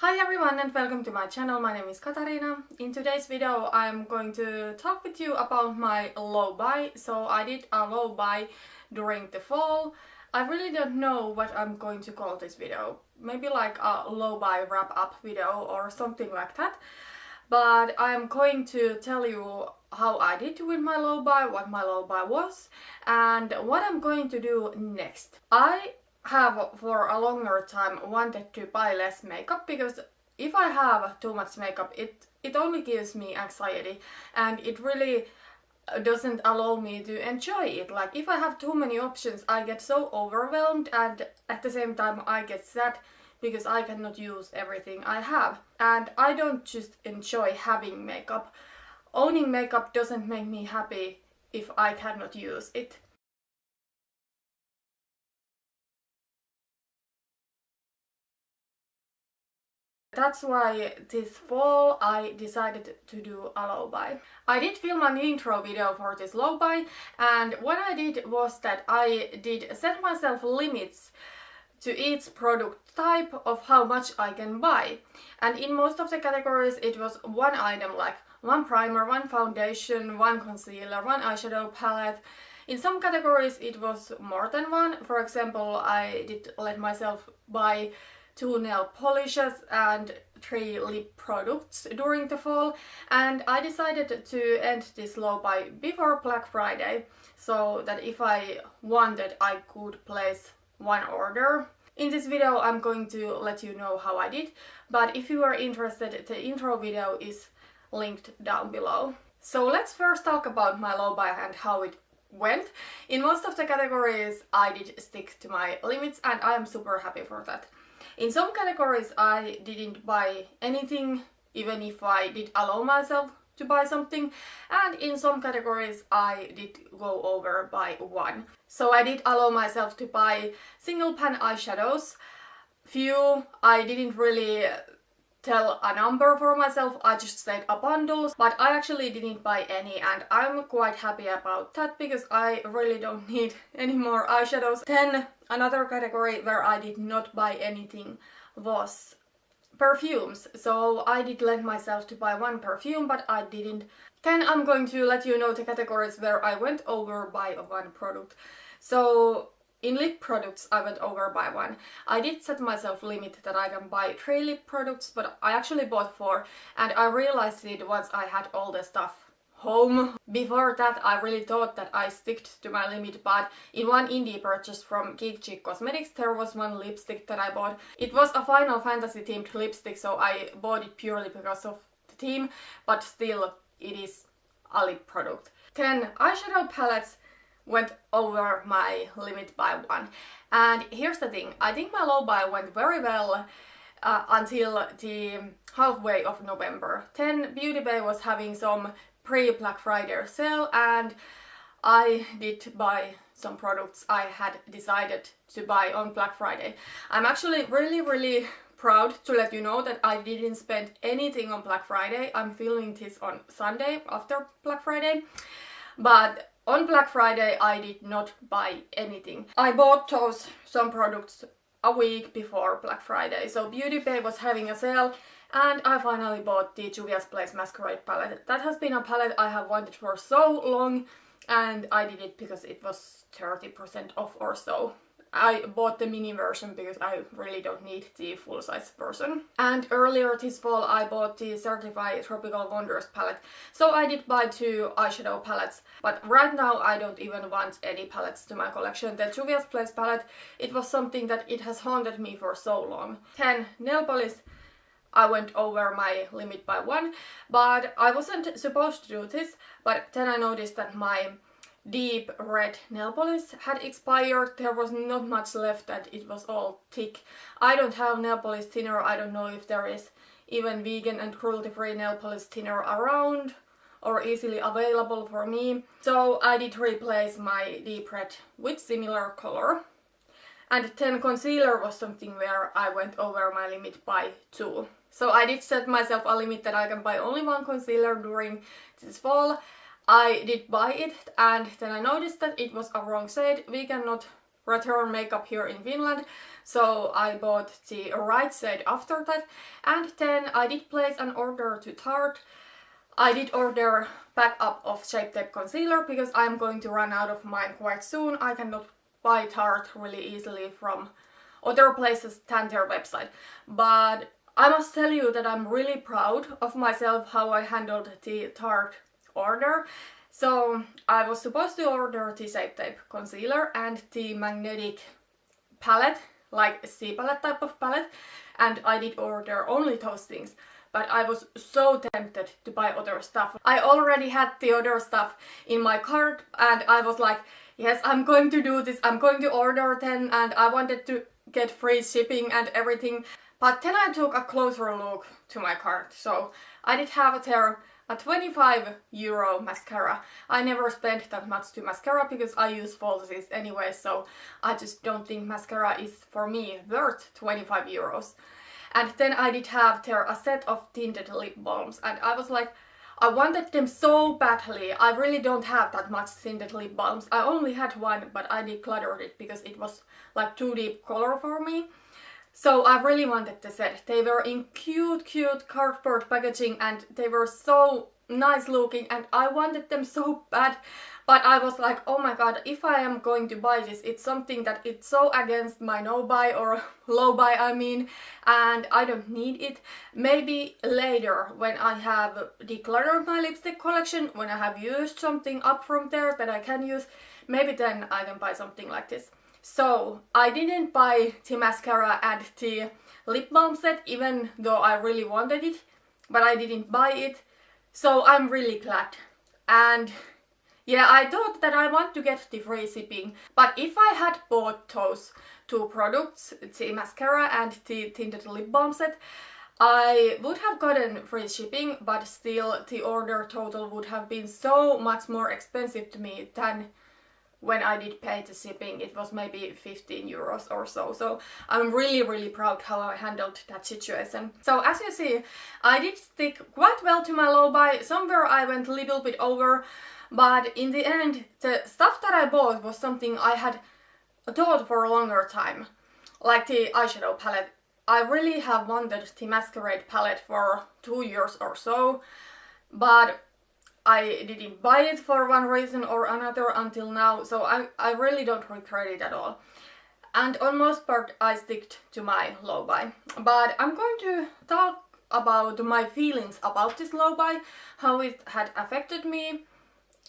Hi everyone and welcome to my channel. My name is Katarina. In today's video I'm going to talk with you about my low buy. So I did a low buy during the fall. I really don't know what I'm going to call this video. Maybe like a low buy wrap up video or something like that. But I'm going to tell you how I did with my low buy, what my low buy was, and what I'm going to do next. I have for a longer time wanted to buy less makeup because if I have too much makeup it only gives me anxiety and it really doesn't allow me to enjoy it. Like if I have too many options I get so overwhelmed and at the same time I get sad because I cannot use everything I have. And I don't just enjoy having makeup. Owning makeup doesn't make me happy if I cannot use it. That's why this fall I decided to do a low buy. I did film an intro video for this low buy and what I did was that I did set myself limits to each product type of how much I can buy. And in most of the categories it was one item, like one primer, one foundation, one concealer, one eyeshadow palette. In some categories it was more than one. For example, I did let myself buy 2 nail polishes and 3 lip products during the fall, and I decided to end this low buy before Black Friday so that if I wanted I could place one order. In this video I'm going to let you know how I did, but if you are interested the intro video is linked down below. So let's first talk about my low buy and how it went. In most of the categories I did stick to my limits and I am super happy for that. In some categories I didn't buy anything, even if I did allow myself to buy something, and in some categories I did go over by one. So I did allow myself to buy single pan eyeshadows. Few I didn't really tell a number for myself, I just said a bundle, but I actually didn't buy any and I'm quite happy about that because I really don't need any more eyeshadows. Then another category where I did not buy anything was perfumes. So I did let myself to buy one perfume but I didn't. Then I'm going to let you know the categories where I went over by one product. So in lip products I went over by one. I did set myself limit that I can buy 3 lip products, but I actually bought 4 and I realized it once I had all the stuff home. Before that I really thought that I sticked to my limit, but in one indie purchase from Geek Chick Cosmetics there was one lipstick that I bought. It was a Final Fantasy themed lipstick, so I bought it purely because of the theme, but still it is a lip product. Then eyeshadow palettes went over my limit by one. And here's the thing, I think my low buy went very well until the halfway of November. Then Bybel was having some pre-Black Friday sale and I did buy some products I had decided to buy on Black Friday. I'm actually really proud to let you know that I didn't spend anything on Black Friday. I'm filming this on Sunday after Black Friday, but on Black Friday I did not buy anything. I bought some products a week before Black Friday. So Beauty Bay was having a sale and I finally bought the Juvia's Place Masquerade palette. That has been a palette I have wanted for so long and I did it because it was 30% off or so. I bought the mini version because I really don't need the full-size version. And earlier this fall I bought the Certified Tropical Wonders palette. So I did buy 2 eyeshadow palettes, but right now I don't even want any palettes to my collection. The Juvia's Place palette, it was something that it has haunted me for so long. 10 nail polish, I went over my limit by one, but I wasn't supposed to do this, but then I noticed that my deep red nail polish had expired. There was not much left and it was all thick. I don't have nail polish thinner. I don't know if there is even vegan and cruelty-free nail polish thinner around or easily available for me. So I did replace my deep red with similar color. And then concealer was something where I went over my limit by 2. So I did set myself a limit that I can buy only one concealer during this fall. I did buy it and then I noticed that it was a wrong shade. We cannot return makeup here in Finland, so I bought the right shade after that. And then I did place an order to Tarte. I did order backup of Shape Tape Concealer because I'm going to run out of mine quite soon. I cannot buy Tarte really easily from other places than their website. But I must tell you that I'm really proud of myself how I handled the Tarte order. So I was supposed to order the Shape Tape Concealer and the magnetic palette, like a C palette type of palette, and I did order only those things. But I was so tempted to buy other stuff. I already had the other stuff in my cart and I was like, yes, I'm going to do this, I'm going to order then, and I wanted to get free shipping and everything. But then I took a closer look to my cart. So I did have there a 25 euro mascara. I never spent that much to mascara because I use falsies anyway, so I just don't think mascara is for me worth 25 euros. And then I did have there a set of tinted lip balms and I was like, I wanted them so badly. I really don't have that much tinted lip balms. I only had one, but I decluttered it because it was like too deep color for me. So I really wanted the set. They were in cute cardboard packaging and they were so nice looking and I wanted them so bad. But I was like, oh my god, if I am going to buy this, it's something that it's so against my no-buy or low-buy, I mean, and I don't need it. Maybe later, when I have decluttered my lipstick collection, when I have used something up from there that I can use, maybe then I can buy something like this. So I didn't buy the mascara and the lip balm set, even though I really wanted it, but I didn't buy it. So I'm really glad. And yeah, I thought that I want to get the free shipping, but if I had bought those two products, the mascara and the tinted lip balm set, I would have gotten free shipping, but still the order total would have been so much more expensive to me than when I did pay the shipping. It was maybe 15 euros or so. So I'm really proud how I handled that situation. So as you see, I did stick quite well to my low buy. Somewhere I went a little bit over, but in the end, the stuff that I bought was something I had thought for a longer time. Like the eyeshadow palette. I really have wanted the Masquerade palette for 2 years or so, but I didn't buy it for one reason or another until now, so I really don't regret it at all. And on most part I stick to my low buy. But I'm going to talk about my feelings about this low buy, how it had affected me,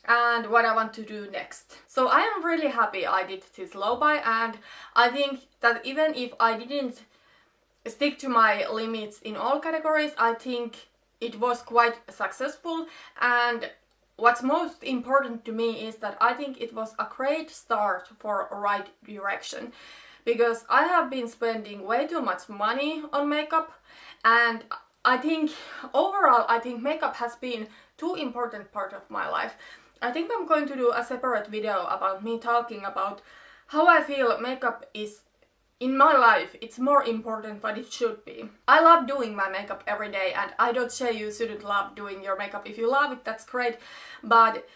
and what I want to do next. So I am really happy I did this low buy, and I think that even if I didn't stick to my limits in all categories, I think it was quite successful. And what's most important to me is that I think it was a great start for a right direction, because I have been spending way too much money on makeup, and I think overall makeup has been too important part of my life. I think I'm going to do a separate video about me talking about how I feel makeup is in my life. It's more important than it should be. I love doing my makeup every day, and I don't say you shouldn't love doing your makeup. If you love it, that's great. But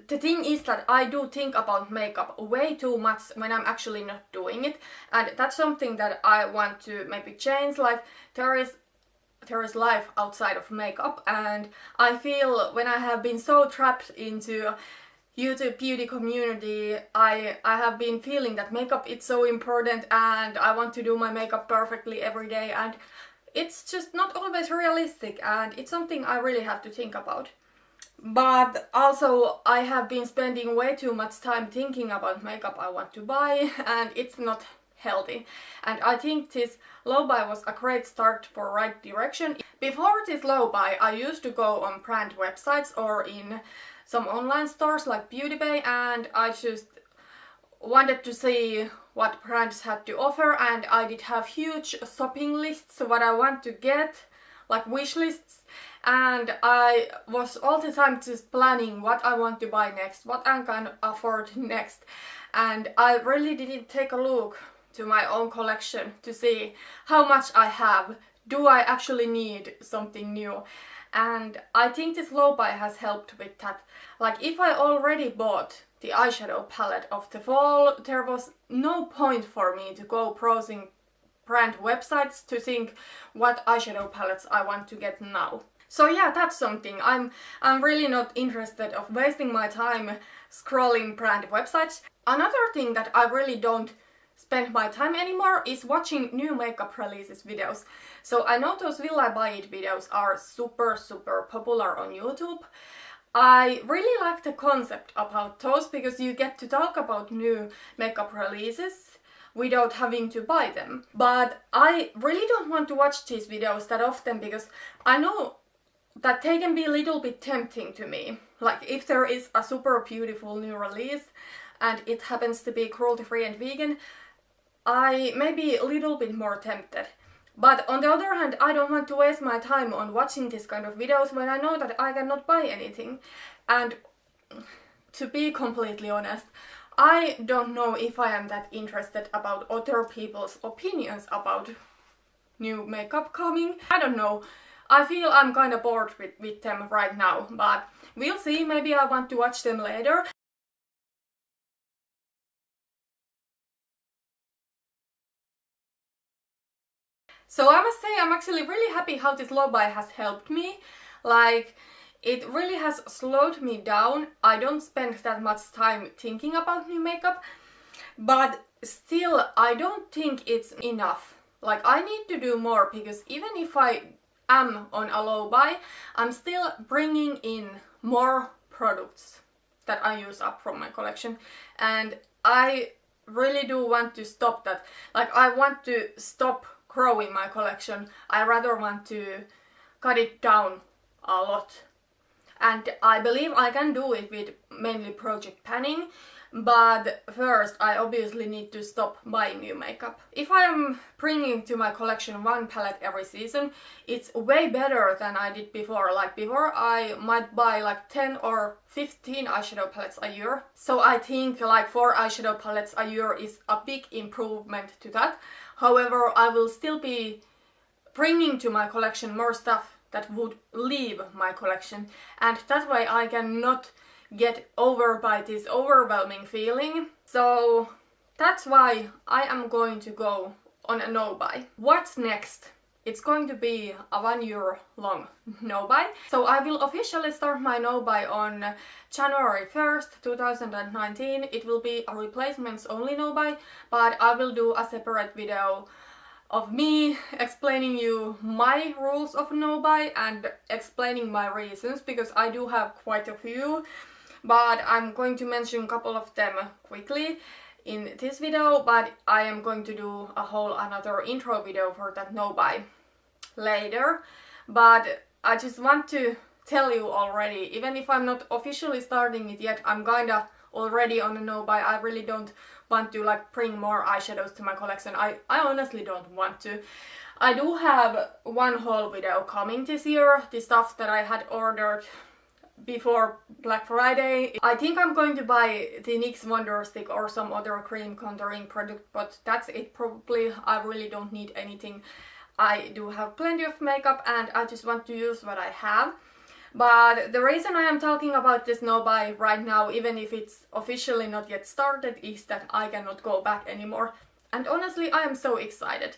the thing is that I do think about makeup way too much when I'm actually not doing it. And that's something that I want to maybe change. Like there is life outside of makeup, and I feel when I have been so trapped into YouTube beauty community, I have been feeling that makeup is so important and I want to do my makeup perfectly every day, and it's just not always realistic, and it's something I really have to think about. But also I have been spending way too much time thinking about makeup I want to buy, and it's not healthy. And I think this low buy was a great start for right direction. Before this low buy, I used to go on brand websites or in some online stores like Bybel, and I just wanted to see what brands had to offer, and I did have huge shopping lists what I want to get, like wish lists, and I was all the time just planning what I want to buy next, what I can afford next, and I really didn't take a look to my own collection to see how much I have do I actually need something new? And I think this low buy has helped with that. Like if I already bought the eyeshadow palette of the fall, there was no point for me to go browsing brand websites to think what eyeshadow palettes I want to get now. So yeah, that's something. I'm really not interested of wasting my time scrolling brand websites. Another thing that I really don't spend my time anymore is watching new makeup releases videos. So I know those Will I Buy It videos are super popular on YouTube. I really like the concept about those because you get to talk about new makeup releases without having to buy them. But I really don't want to watch these videos that often because I know that they can be a little bit tempting to me. Like if there is a super beautiful new release and it happens to be cruelty-free and vegan, I may be a little bit more tempted. But on the other hand, I don't want to waste my time on watching this kind of videos when I know that I cannot buy anything. And to be completely honest, I don't know if I am that interested about other people's opinions about new makeup coming. I don't know. I feel I'm kind of bored with them right now, but we'll see. Maybe I want to watch them later. So I must say I'm actually really happy how this low buy has helped me. Like, it really has slowed me down. I don't spend that much time thinking about new makeup, but still I don't think it's enough. Like, I need to do more because even if I am on a low buy, I'm still bringing in more products that I use up from my collection, and I really do want to stop that. Like, I want to stop growing my collection. I rather want to cut it down a lot, and I believe I can do it with mainly project panning. But first I obviously need to stop buying new makeup. If I am bringing to my collection one palette every season, it's way better than I did before. Like before I might buy like 10 or 15 eyeshadow palettes a year. So I think like 4 eyeshadow palettes a year is a big improvement to that. However, I will still be bringing to my collection more stuff that would leave my collection, and that way I cannot get over by this overwhelming feeling. So that's why I am going to go on a no buy. What's next? It's going to be a 1 year long no buy. So I will officially start my no buy on January 1st, 2019. It will be a replacements only no buy, but I will do a separate video of me explaining you my rules of no buy and explaining my reasons, because I do have quite a few. But I'm going to mention a couple of them quickly in this video, but I am going to do a whole another intro video for that no buy later. But I just want to tell you already, even if I'm not officially starting it yet, I'm kinda already on a no buy. I really don't want to like bring more eyeshadows to my collection. I honestly don't want to. I do have one haul video coming this year, the stuff that I had ordered before Black Friday. I think I'm going to buy the NYX Wonder Stick or some other cream contouring product, but that's it probably. I really don't need anything. I do have plenty of makeup and I just want to use what I have. But the reason I am talking about this no buy right now, even if it's officially not yet started, is that I cannot go back anymore. And honestly, I am so excited.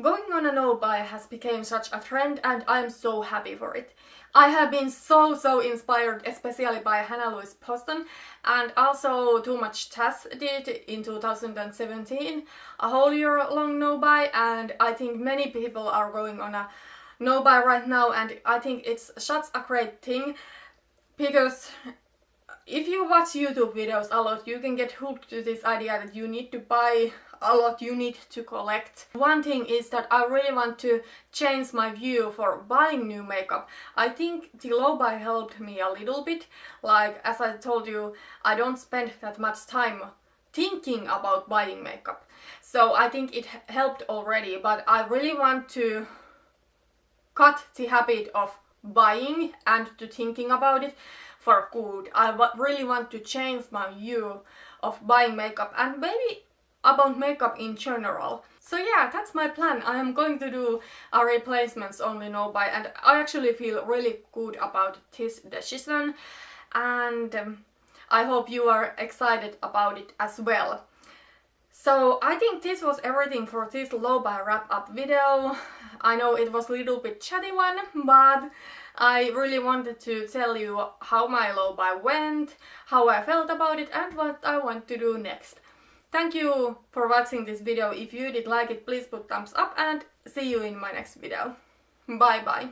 Going on a no buy has become such a trend and I am so happy for it. I have been so inspired, especially by Hannah Louise Poston, and also Too Much Taz did in 2017 a whole year long no buy, and I think many people are going on a no buy right now, and I think it's such a great thing, because if you watch YouTube videos a lot, you can get hooked to this idea that you need to buy a lot, you need to collect. One thing is that I really want to change my view for buying new makeup. I think the low buy helped me a little bit. Like, as I told you, I don't spend that much time thinking about buying makeup. So I think it helped already, but I really want to cut the habit of buying and to thinking about it for good. I really want to change my view of buying makeup and maybe about makeup in general. So yeah, that's my plan. I am going to do a replacements only no buy, and I actually feel really good about this decision, and I hope you are excited about it as well. So I think this was everything for this low buy wrap up video. I know it was a little bit chatty one, but I really wanted to tell you how my low buy went, how I felt about it, and what I want to do next. Thank you for watching this video. If you did like it, please put thumbs up and see you in my next video. Bye bye.